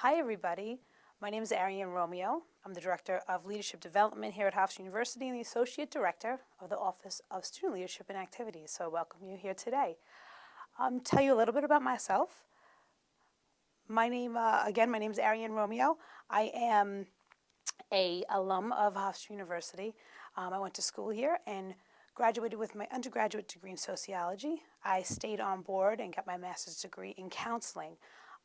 Hi everybody, my name is Arianne Romeo. I'm the Director of Leadership Development here at Hofstra University and the Associate Director of the Office of Student Leadership and Activities. So I welcome you here today. Tell you a little bit about myself. My name is Arianne Romeo. I am an alum of Hofstra University. I went to school here and graduated with my undergraduate degree in sociology. I stayed on board and got my master's degree in counseling.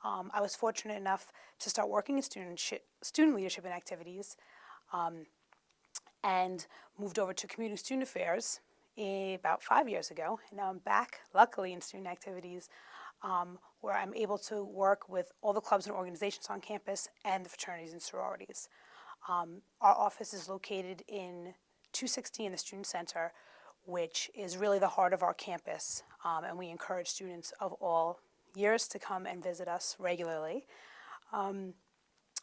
I was fortunate enough to start working in student leadership and activities and moved over to community student affairs about 5 years ago. And now I'm back, luckily, in student activities where I'm able to work with all the clubs and organizations on campus and the fraternities and sororities. Our office is located in 260 in the Student Center, which is really the heart of our campus, and we encourage students of all years to come and visit us regularly. Our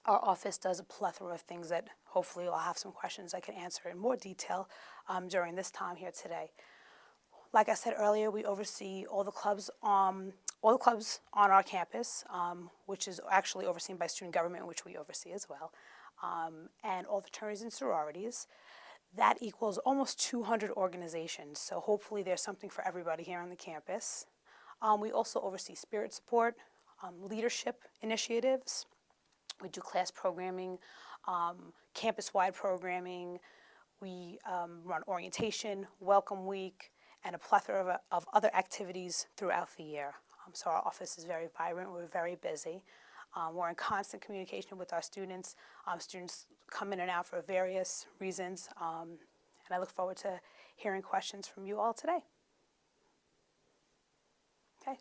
office does a plethora of things that hopefully I'll have some questions I can answer in more detail during this time here today. Like I said earlier, we oversee all the clubs on our campus, which is actually overseen by student government, which we oversee as well, and all the fraternities and sororities. That equals almost 200 organizations, so hopefully there's something for everybody here on the campus. We also oversee spirit support, leadership initiatives. We do class programming, campus-wide programming. We run orientation, welcome week, and a plethora of other activities throughout the year. So our office is very vibrant. We're very busy. We're in constant communication with our students. Students come in and out for various reasons, and I look forward to hearing questions from you all today. Okay.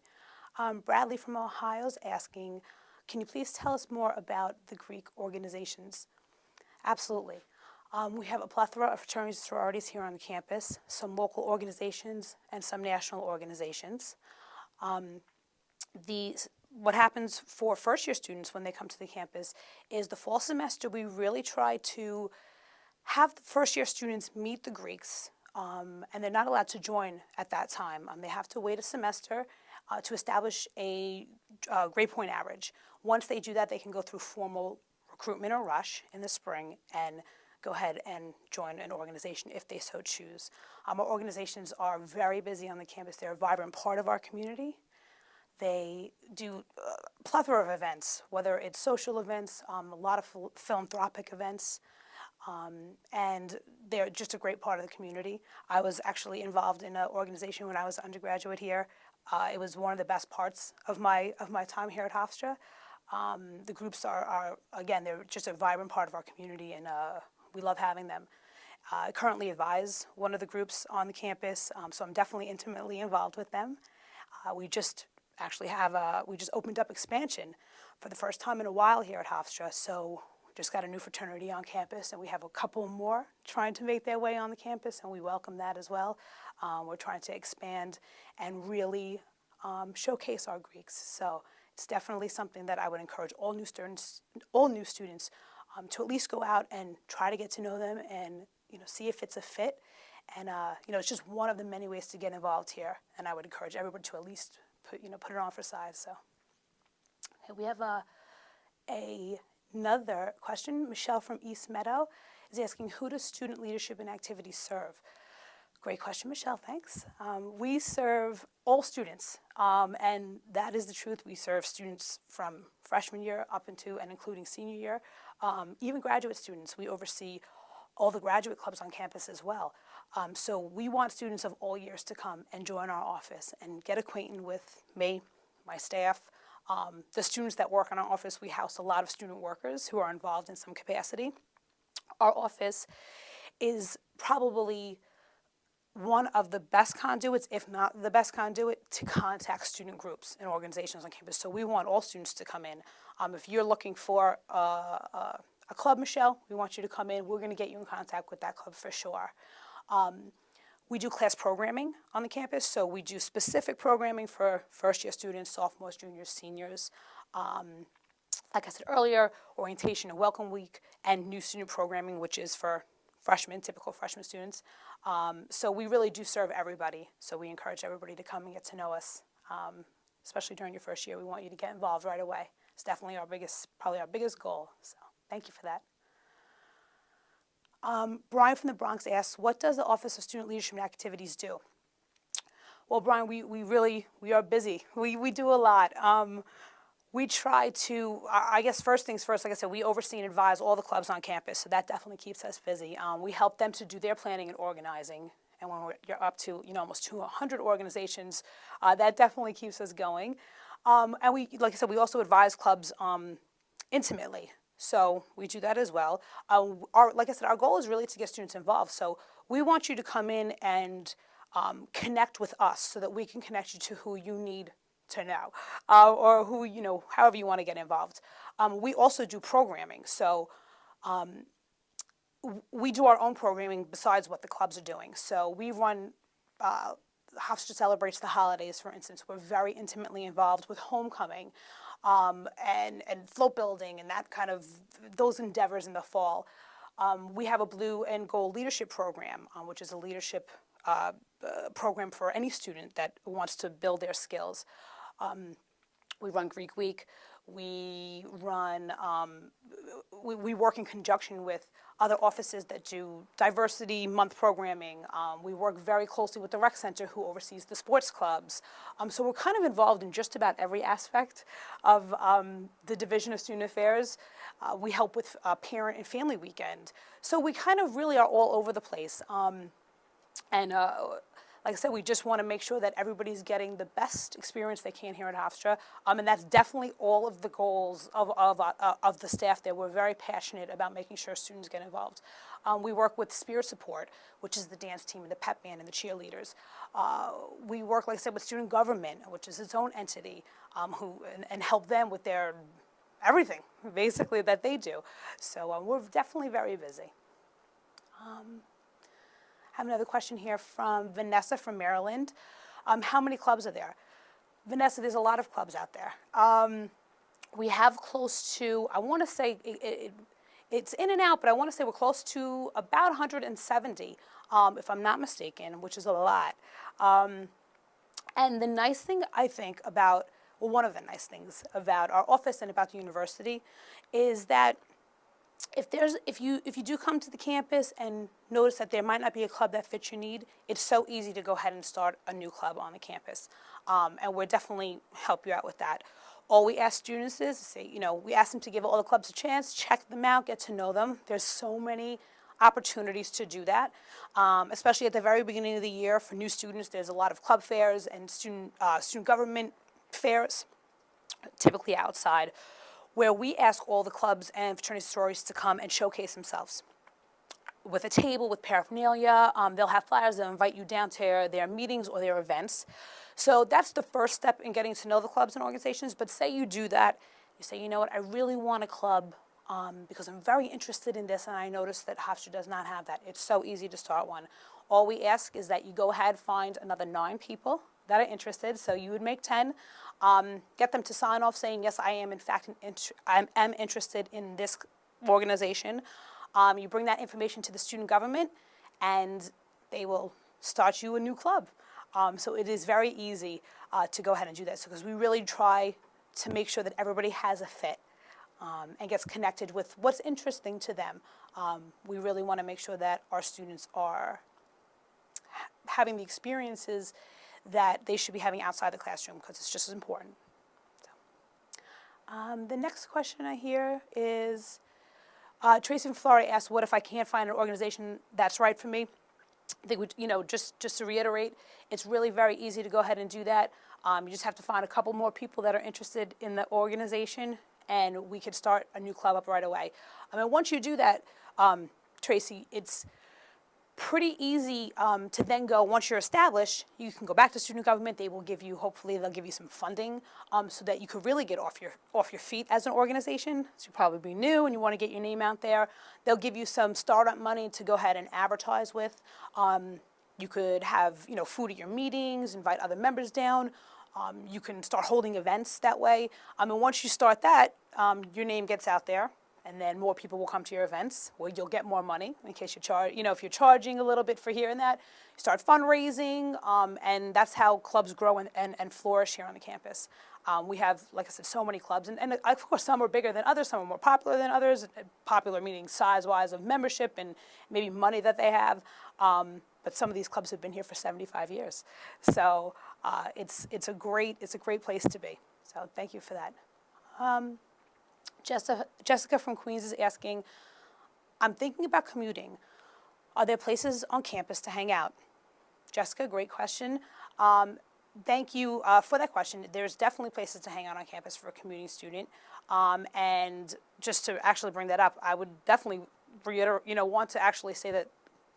Bradley from Ohio is asking, can you please tell us more about the Greek organizations? Absolutely. We have a plethora of fraternities and sororities here on the campus, some local organizations and some national organizations. What happens for first-year students when they come to the campus is the fall semester we really try to have the first-year students meet the Greeks, and they're not allowed to join at that time. They have to wait a semester to establish a grade point average. Once they do that, they can go through formal recruitment or rush in the spring and go ahead and join an organization if they so choose. Our organizations are very busy on the campus. They're a vibrant part of our community. They do a plethora of events, whether it's social events, a lot of philanthropic events, and they're just a great part of the community. I was actually involved in an organization when I was an undergraduate here. It was one of the best parts of my time here at Hofstra. The groups are again, they're just a vibrant part of our community, and we love having them. I currently advise one of the groups on the campus, so I'm definitely intimately involved with them. We just opened up expansion for the first time in a while here at Hofstra, so we just got a new fraternity on campus, and we have a couple more trying to make their way on the campus, and we welcome that as well. We're trying to expand and really showcase our Greeks, so it's definitely something that I would encourage all new students to at least go out and try to get to know them and see if it's a fit. And it's just one of the many ways to get involved here, and I would encourage everybody to at least put it on for size. So okay, we have another question. Michelle from East Meadow is asking, who does student leadership and activities serve? Great question, Michelle, thanks. We serve all students, and that is the truth. We serve students from freshman year up into and including senior year, even graduate students. We oversee all the graduate clubs on campus as well. So we want students of all years to come and join our office and get acquainted with me, my staff, the students that work in our office. We house a lot of student workers who are involved in some capacity. Our office is probably one of the best conduits, if not the best conduit, to contact student groups and organizations on campus. So we want all students to come in. If you're looking for a club, Michelle, we want you to come in. We're going to get you in contact with that club for sure. We do class programming on the campus, so we do specific programming for first-year students, sophomores, juniors, seniors. Like I said earlier, orientation and welcome week, and new student programming, which is for freshmen, typical freshman students. So we really do serve everybody, so we encourage everybody to come and get to know us, especially during your first year. We want you to get involved right away. It's definitely probably our biggest goal. So thank you for that. Brian from the Bronx asks, what does the Office of Student Leadership and Activities do? Well, Brian, we are busy. We do a lot. We try to, I guess first things first, like I said, we oversee and advise all the clubs on campus, so that definitely keeps us busy. We help them to do their planning and organizing, and when you're up to almost 200 organizations, that definitely keeps us going. And we, like I said, we also advise clubs intimately, so we do that as well. Like I said, our goal is really to get students involved, so we want you to come in and connect with us so that we can connect you to who you need to know, or who, however you want to get involved. We also do programming, so we do our own programming besides what the clubs are doing. So we run, Hofstra celebrates the holidays, for instance. We're very intimately involved with homecoming and float building and that kind of, those endeavors in the fall. We have a blue and gold leadership program, which is a leadership program for any student that wants to build their skills. We run Greek Week. We run, we work in conjunction with other offices that do diversity month programming. We work very closely with the rec center who oversees the sports clubs. So we're kind of involved in just about every aspect of the Division of Student Affairs. We help with Parent and Family Weekend. So we kind of really are all over the place. Like I said, we just want to make sure that everybody's getting the best experience they can here at Hofstra, and that's definitely all of the goals of the staff there. We're very passionate about making sure students get involved. We work with Spirit Support, which is the dance team and the pep band and the cheerleaders. We work, like I said, with Student Government, which is its own entity, and help them with their everything, basically, that they do. So we're definitely very busy. I have another question here from Vanessa from Maryland. How many clubs are there? Vanessa, there's a lot of clubs out there. We have close to, I want to say, it's in and out, but I want to say we're close to about 170, if I'm not mistaken, which is a lot. And the nice thing, I think, about, well, one of the nice things about our office and about the university is that if you do come to the campus and notice that there might not be a club that fits your need, it's so easy to go ahead and start a new club on the campus. And we'll definitely help you out with that. All we ask students is to say, we ask them to give all the clubs a chance, check them out, get to know them. There's so many opportunities to do that, especially at the very beginning of the year for new students. There's a lot of club fairs and student government fairs, typically outside, where we ask all the clubs and fraternity sororities to come and showcase themselves. With a table, with paraphernalia, they'll have flyers, they'll invite you down to their meetings or their events. So that's the first step in getting to know the clubs and organizations, but say you do that, you say, you know what, I really want a club because I'm very interested in this and I noticed that Hofstra does not have that. It's so easy to start one. All we ask is that you go ahead, find another 9 people that are interested, so you would make 10, get them to sign off saying, yes, I am in fact I am interested in this organization. You bring that information to the student government and they will start you a new club. So it is very easy to go ahead and do that, because we really try to make sure that everybody has a fit and gets connected with what's interesting to them. We really want to make sure that our students are having the experiences that they should be having outside the classroom, because it's just as important. So, the next question I hear is, Tracy from Florida asked, what if I can't find an organization that's right for me? I think, just to reiterate, it's really very easy to go ahead and do that. You just have to find a couple more people that are interested in the organization, and we could start a new club up right away. I mean, once you do that, Tracy, it's pretty easy to then go, once you're established, you can go back to student government. They will give you, hopefully they'll give you some funding so that you could really get off your feet as an organization. So you'll probably be new and you want to get your name out there. They'll give you some startup money to go ahead and advertise with. You could have, food at your meetings, invite other members down. You can start holding events that way. And once you start that, your name gets out there. and then more people will come to your events where you'll get more money in case you charge, if you're charging a little bit for here and that, you start fundraising, and that's how clubs grow and flourish here on the campus. We have, like I said, so many clubs, and of course some are bigger than others, some are more popular than others, popular meaning size-wise of membership and maybe money that they have, but some of these clubs have been here for 75 years. So it's a great place to be. So thank you for that. Jessica from Queens is asking, I'm thinking about commuting. Are there places on campus to hang out? Jessica, great question. Thank you for that question. There's definitely places to hang out on campus for a commuting student. And just to actually bring that up, I would definitely want to actually say that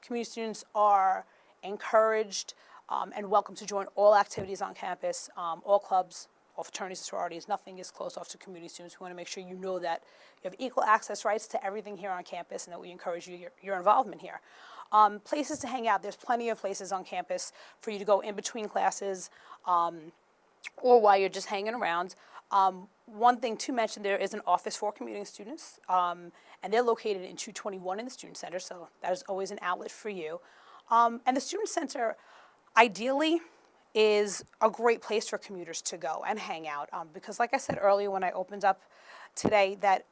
community students are encouraged and welcome to join all activities on campus, all clubs, all fraternities and sororities. Nothing is closed off to community students. We want to make sure you know that you have equal access rights to everything here on campus and that we encourage your involvement here. Places to hang out. There's plenty of places on campus for you to go in between classes or while you're just hanging around. One thing to mention, there is an office for commuting students, and they're located in 221 in the Student Center, so that is always an outlet for you. And the Student Center, ideally, is a great place for commuters to go and hang out, because like I said earlier when I opened up today, that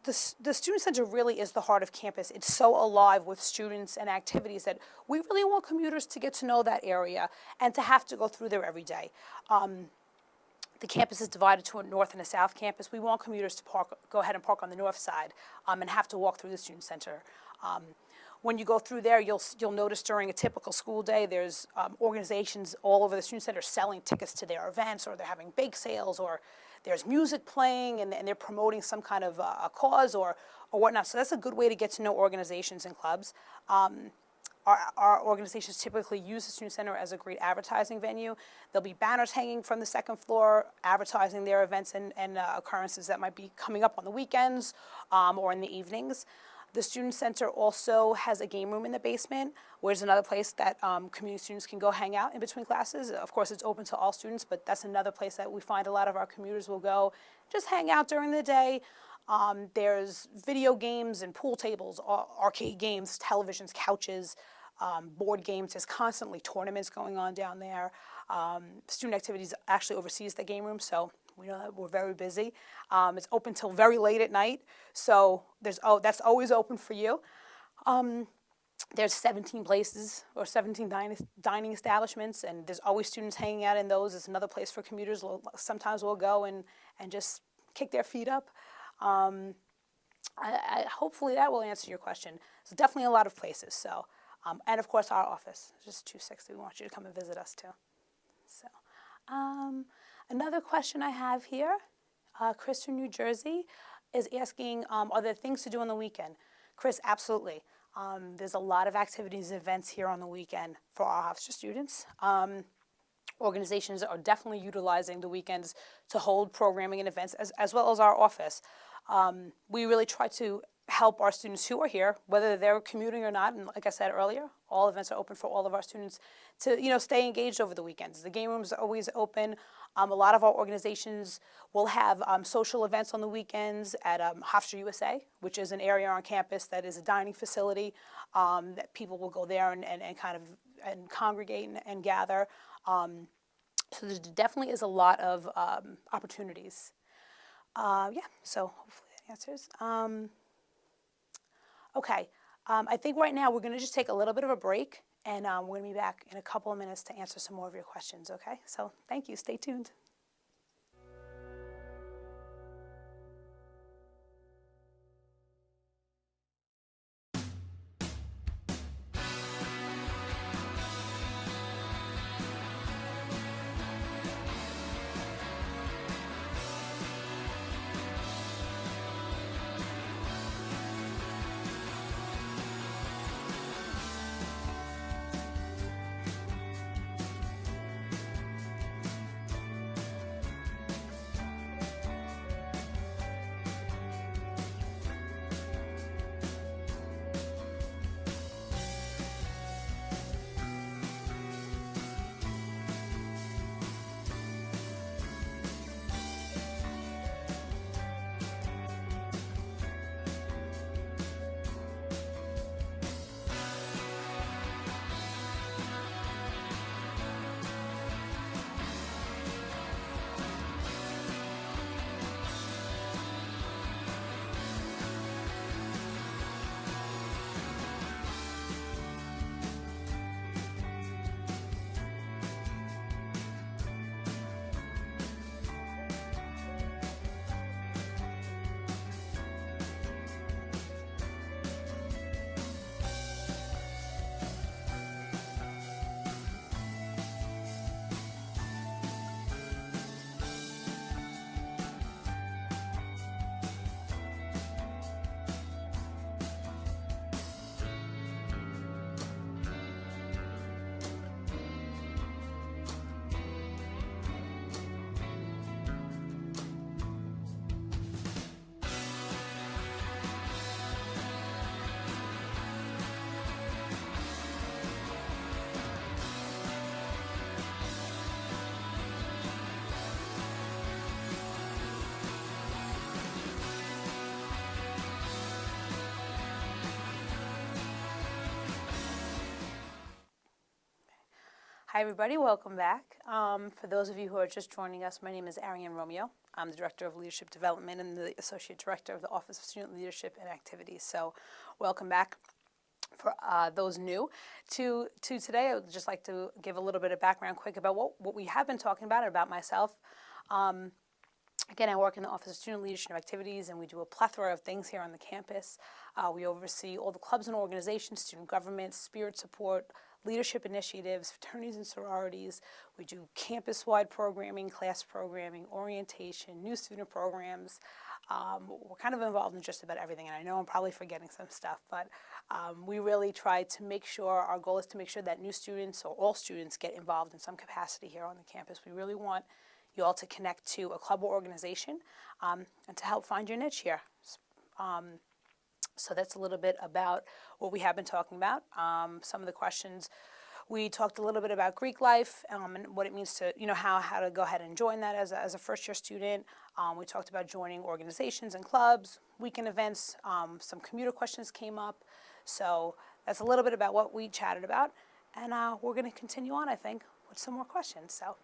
the Student Center really is the heart of campus. It's so alive with students and activities that we really want commuters to get to know that area and to have to go through there every day. The campus is divided to a north and a south campus. We want commuters to go ahead and park on the north side and have to walk through the Student Center. When you go through there, you'll notice during a typical school day, there's organizations all over the Student Center selling tickets to their events, or they're having bake sales, or there's music playing, and they're promoting some kind of a cause or whatnot. So that's a good way to get to know organizations and clubs. Our organizations typically use the Student Center as a great advertising venue. There'll be banners hanging from the second floor advertising their events and occurrences that might be coming up on the weekends or in the evenings. The Student Center also has a game room in the basement, where there's another place that community students can go hang out in between classes. Of course, it's open to all students, but that's another place that we find a lot of our commuters will go, just hang out during the day. There's video games and pool tables, arcade games, televisions, couches, board games. There's constantly tournaments going on down there. Student Activities actually oversees the game room, so we know that we're very busy. It's open till very late at night, so that's always open for you. There's 17 places or 17 dining establishments, and there's always students hanging out in those. It's another place for commuters. Sometimes we'll go and just kick their feet up. Hopefully that will answer your question. There's definitely a lot of places. So, and of course our office, just 260. We want you to come and visit us too. So. Another question I have here, Chris from New Jersey is asking, are there things to do on the weekend? Chris, absolutely. There's a lot of activities and events here on the weekend for our Hofstra students. Organizations are definitely utilizing the weekends to hold programming and events, as well as our office. We really try to help our students who are here, whether they're commuting or not, and like I said earlier, all events are open for all of our students to stay engaged over the weekends. The game rooms are always open. A lot of our organizations will have social events on the weekends at Hofstra USA, which is an area on campus that is a dining facility that people will go there and kind of congregate and gather. So there definitely is a lot of opportunities. So hopefully that answers. Okay, I think right now we're going to just take a little bit of a break, and we're going to be back in a couple of minutes to answer some more of your questions, okay? So thank you. Stay tuned. Hi, everybody. Welcome back. For those of you who are just joining us, my name is Arianne Romeo. I'm the Director of Leadership Development and the Associate Director of the Office of Student Leadership and Activities. So welcome back. For those new to today, I would just like to give a little bit of background quick about what we have been talking about myself. Again, I work in the Office of Student Leadership and Activities, and we do a plethora of things here on the campus. We oversee all the clubs and organizations, student government, spirit support, leadership initiatives, fraternities and sororities. We do campus-wide programming, class programming, orientation, new student programs. We're kind of involved in just about everything, and I know I'm probably forgetting some stuff, but we really try to make sure, our goal is to make sure that new students or all students get involved in some capacity here on the campus. We really want you all to connect to a club or organization and to help find your niche here. So that's a little bit about what we have been talking about. Some of the questions, we talked a little bit about Greek life and what it means to, how to go ahead and join that as a first-year student. We talked about joining organizations and clubs, weekend events. Some commuter questions came up. So that's a little bit about what we chatted about. And we're going to continue on, I think, with some more questions. So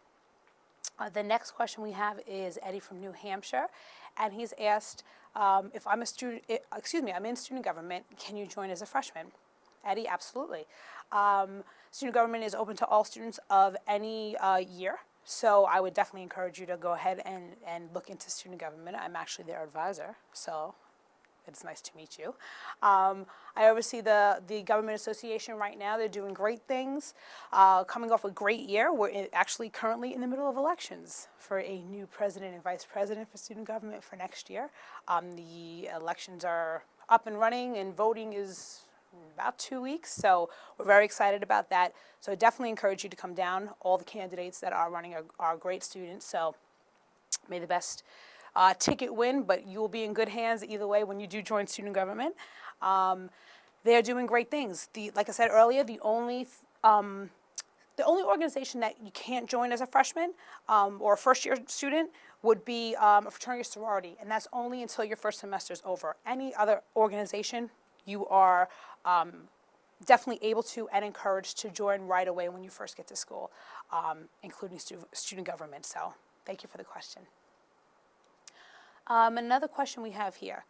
the next question we have is Eddie from New Hampshire. And he's asked, if I'm I'm in student government, can you join as a freshman? Eddie, absolutely. Student government is open to all students of any year. So I would definitely encourage you to go ahead and look into student government. I'm actually their advisor, so it's nice to meet you. I oversee the Government Association right now. They're doing great things, coming off a great year. We're actually currently in the middle of elections for a new president and vice president for student government for next year. The elections are up and running, and voting is in about 2 weeks, so we're very excited about that. So I definitely encourage you to come down. All the candidates that are running are great students, so may the best ticket win, but you will be in good hands either way when you do join student government. They're doing great things. Like I said earlier, the only organization that you can't join as a freshman or a first-year student would be a fraternity or sorority, and that's only until your first semester is over. Any other organization, you are definitely able to and encouraged to join right away when you first get to school, including student government. So thank you for the question. Another question we have here.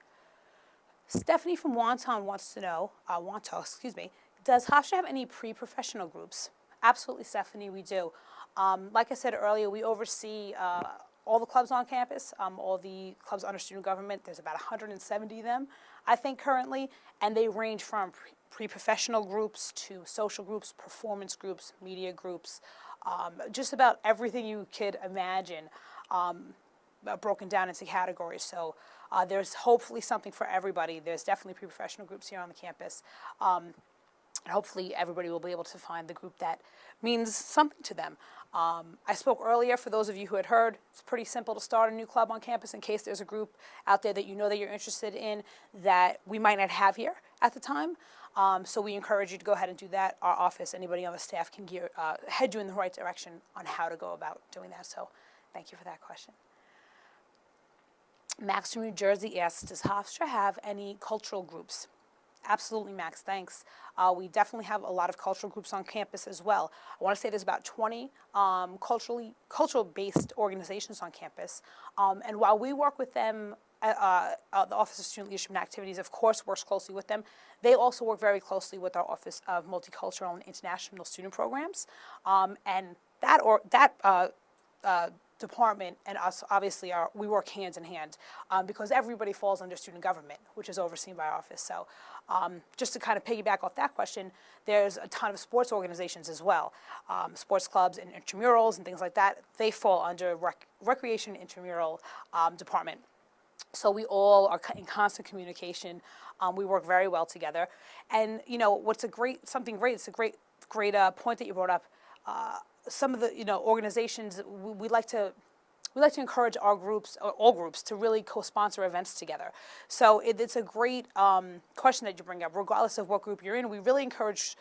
Stephanie from Wonton wants to know, does Hofstra have any pre-professional groups? Absolutely, Stephanie, we do. Like I said earlier, we oversee all the clubs on campus, all the clubs under student government. There's about 170 of them, I think, currently, and they range from pre-professional groups to social groups, performance groups, media groups, just about everything you could imagine. Broken down into categories. So there's hopefully something for everybody. There's definitely pre-professional groups here on the campus. And hopefully everybody will be able to find the group that means something to them. I spoke earlier, for those of you who had heard, it's pretty simple to start a new club on campus in case there's a group out there that you know that you're interested in that we might not have here at the time. So we encourage you to go ahead and do that. Our office, anybody on the staff can head you in the right direction on how to go about doing that. So thank you for that question. Max from New Jersey asks, does Hofstra have any cultural groups? Absolutely, Max, thanks. We definitely have a lot of cultural groups on campus as well. I want to say there's about 20 cultural-based organizations on campus. And while we work with them, the Office of Student Leadership and Activities, of course, works closely with them. They also work very closely with our Office of Multicultural and International Student Programs. And that department and us obviously we work hand in hand because everybody falls under student government, which is overseen by our office. So just to kind of piggyback off that question, there's a ton of sports organizations as well, sports clubs and intramurals and things like that. They fall under recreation intramural department. So we all are in constant communication. We work very well together. And it's a great point that you brought up. Some of the organizations, we like to encourage our groups, or all groups, to really co-sponsor events together. So it's a great question that you bring up. Regardless of what group you're in, we really encourage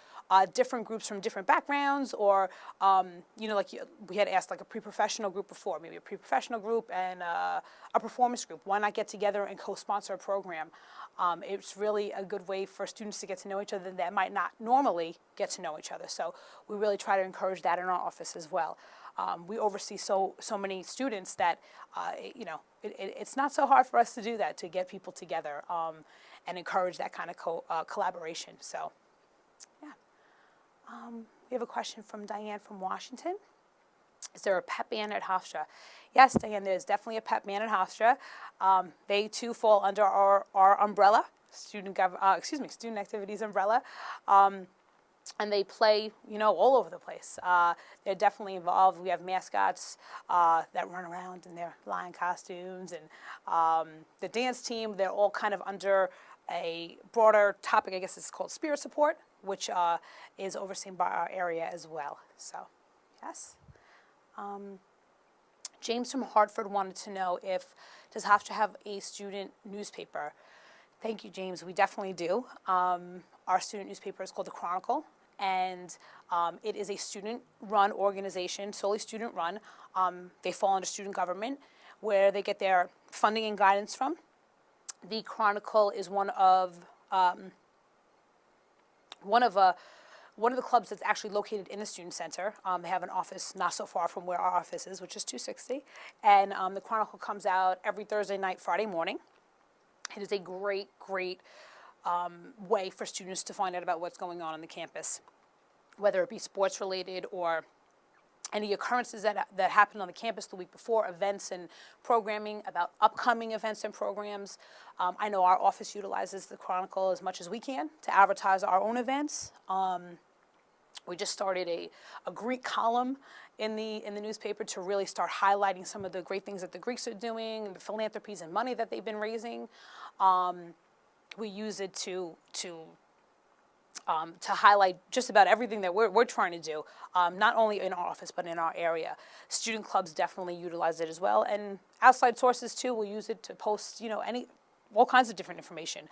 different groups from different backgrounds, or like we had asked like a pre-professional group before, maybe a pre-professional group and a performance group. Why not get together and co-sponsor a program? It's really a good way for students to get to know each other that might not normally get to know each other. So we really try to encourage that in our office as well. We oversee so many students that it's not so hard for us to do that, to get people together and encourage that kind of collaboration. So, yeah. We have a question from Diane from Washington. Is there a pep band at Hofstra? Yes, Diane, there's definitely a pep band at Hofstra. They too fall under our umbrella, student activities umbrella. And they play, all over the place. They're definitely involved. We have mascots that run around in their lion costumes. And the dance team, they're all kind of under a broader topic, I guess it's called spirit support, which is overseen by our area as well. So, yes. James from Hartford wanted to know does Hofstra have a student newspaper? Thank you, James. We definitely do. Our student newspaper is called The Chronicle, and it is a student-run organization, solely student-run. They fall under student government, where they get their funding and guidance from. The Chronicle is one of the clubs that's actually located in the student center. They have an office not so far from where our office is, which is 260. And the Chronicle comes out every Thursday night, Friday morning. It is a great way for students to find out about what's going on the campus, whether it be sports related or any occurrences that happened on the campus the week before, events and programming, about upcoming events and programs. I know our office utilizes the Chronicle as much as we can to advertise our own events. We just started a Greek column in the newspaper to really start highlighting some of the great things that the Greeks are doing, the philanthropies and money that they've been raising. We use it to highlight just about everything that we're trying to do, not only in our office but in our area. Student clubs definitely utilize it as well, and outside sources too will use it to post, all kinds of different information.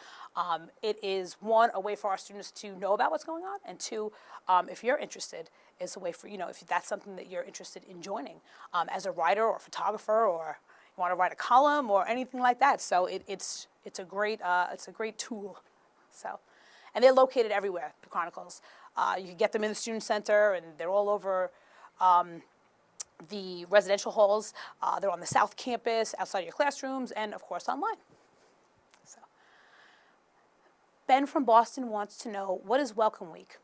It is, one, a way for our students to know about what's going on, and two, if you're interested, it's a way for, if that's something that you're interested in joining as a writer or photographer, or you want to write a column or anything like that. So it's a great tool. So, and they're located everywhere, the Chronicles. You can get them in the student center, and they're all over the residential halls. They're on the South Campus, outside your classrooms, and of course online. So, Ben from Boston wants to know, what is Welcome Week?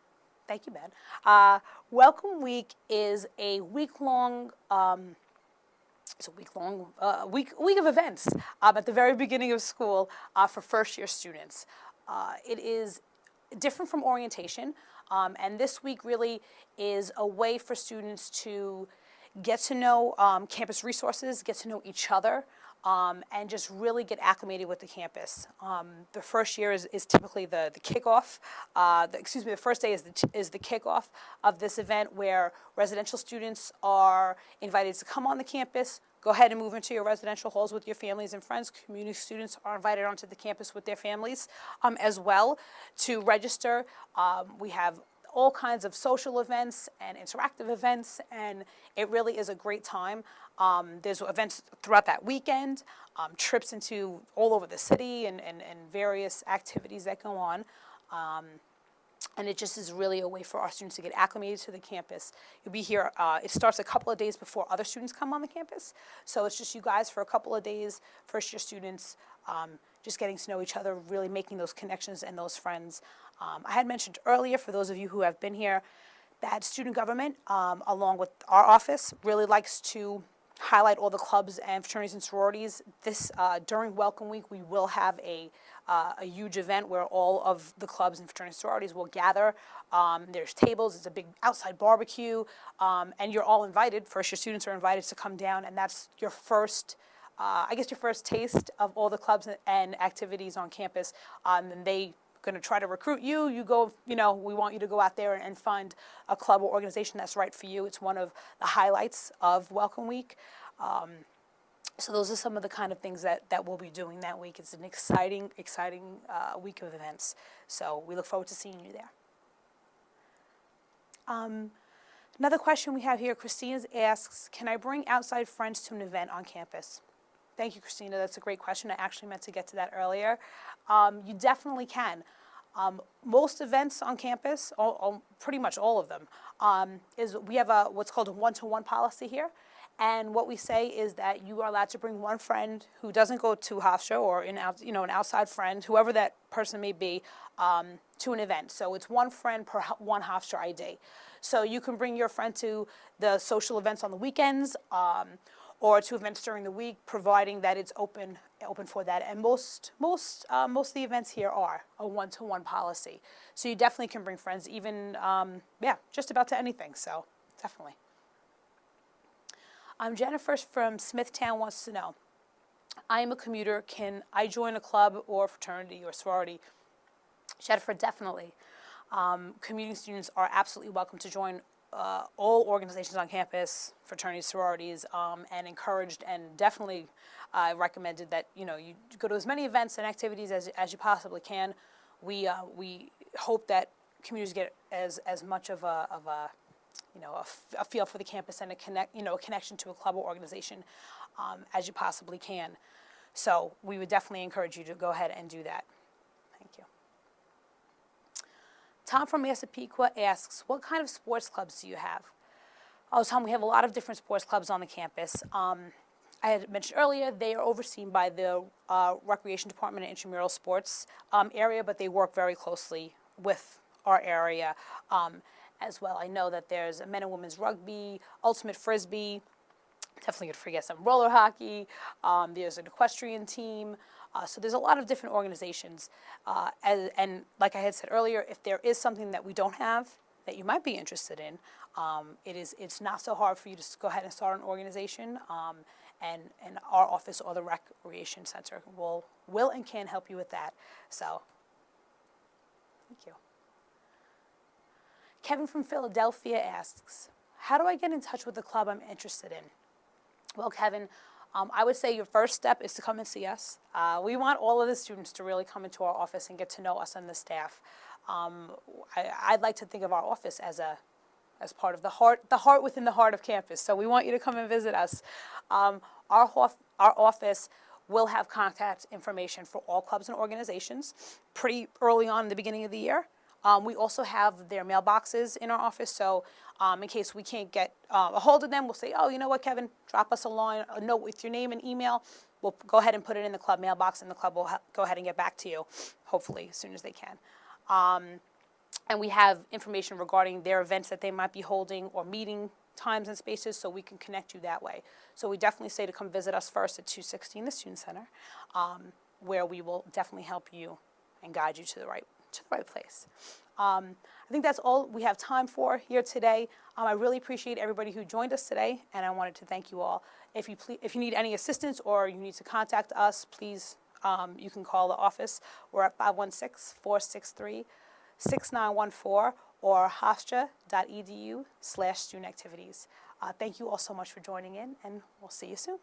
Thank you, Ben. Welcome Week is a week-long week of events at the very beginning of school for first-year students. It is different from orientation, and this week really is a way for students to get to know campus resources, get to know each other, and just really get acclimated with the campus. The first year is typically the kickoff. The first day is the kickoff of this event, where residential students are invited to come on the campus. Go ahead and move into your residential halls with your families and friends. Community students are invited onto the campus with their families as well to register. We have all kinds of social events and interactive events, and it really is a great time. There's events throughout that weekend, trips into all over the city, and various activities that go on. And it just is really a way for our students to get acclimated to the campus. You'll be here, it starts a couple of days before other students come on the campus. So it's just you guys for a couple of days, first year students, just getting to know each other, really making those connections and those friends. I had mentioned earlier, for those of you who have been here, that student government, along with our office, really likes to highlight all the clubs and fraternities and sororities. During Welcome Week, we will have a huge event where all of the clubs and fraternities and sororities will gather. There's tables, it's a big outside barbecue, and you're all invited. First year students are invited to come down, and that's your first, your first taste of all the clubs and activities on campus. And they going to try to recruit you. You go, we want you to go out there and find a club or organization that's right for you. It's one of the highlights of Welcome Week. So those are some of the kind of things that we'll be doing that week. It's an exciting week of events. So we look forward to seeing you there. Another question we have here, Christina asks, can I bring outside friends to an event on campus? Thank you, Christina. That's a great question. I actually meant to get to that earlier. You definitely can. Most events on campus, pretty much all of them, is we have what's called a one-to-one policy here. And what we say is that you are allowed to bring one friend who doesn't go to Hofstra or an outside friend, whoever that person may be, to an event. So it's one friend per one Hofstra ID. So you can bring your friend to the social events on the weekends or to events during the week, providing that it's open for that. And most of the events here are a one-to-one policy. So you definitely can bring friends, even just about to anything. So definitely. Jennifer from Smithtown wants to know, I am a commuter. Can I join a club or fraternity or sorority? Jennifer, definitely. Commuting students are absolutely welcome to join all organizations on campus, fraternities, sororities, and encouraged and definitely recommended that you go to as many events and activities as you possibly can. We hope that commuters get as much of a feel for the campus and a connection to a club or organization as you possibly can. So we would definitely encourage you to go ahead and do that. Thank you. Tom from Massapequa asks, what kind of sports clubs do you have? Oh, Tom, we have a lot of different sports clubs on the campus. I had mentioned earlier, they are overseen by the Recreation Department and Intramural Sports area, but they work very closely with our area as well. I know that there's a men and women's rugby, ultimate frisbee, definitely could forget some roller hockey, there's an equestrian team, so there's a lot of different organizations. And like I had said earlier, if there is something that we don't have that you might be interested in, it's not so hard for you to go ahead and start an organization, and our office or the Recreation Center will and can help you with that. So, thank you. Kevin from Philadelphia asks, how do I get in touch with the club I'm interested in? Well, Kevin, I would say your first step is to come and see us. We want all of the students to really come into our office and get to know us and the staff. I'd like to think of our office as part of the heart within the heart of campus. So we want you to come and visit us. Our office will have contact information for all clubs and organizations pretty early on in the beginning of the year. We also have their mailboxes in our office, so in case we can't get a hold of them, we'll say, oh, you know what, Kevin, drop us a note with your name and email. We'll go ahead and put it in the club mailbox, and the club will go ahead and get back to you, hopefully, as soon as they can. And we have information regarding their events that they might be holding or meeting times and spaces, so we can connect you that way. So we definitely say to come visit us first at 216, the Student Center, where we will definitely help you and guide you to the right place. I think that's all we have time for here today. I really appreciate everybody who joined us today, and I wanted to thank you all. If you need any assistance or you need to contact us, please, you can call the office. We're at 516-463-6914 or hofstra.edu/studentactivities. Thank you all so much for joining in, and we'll see you soon.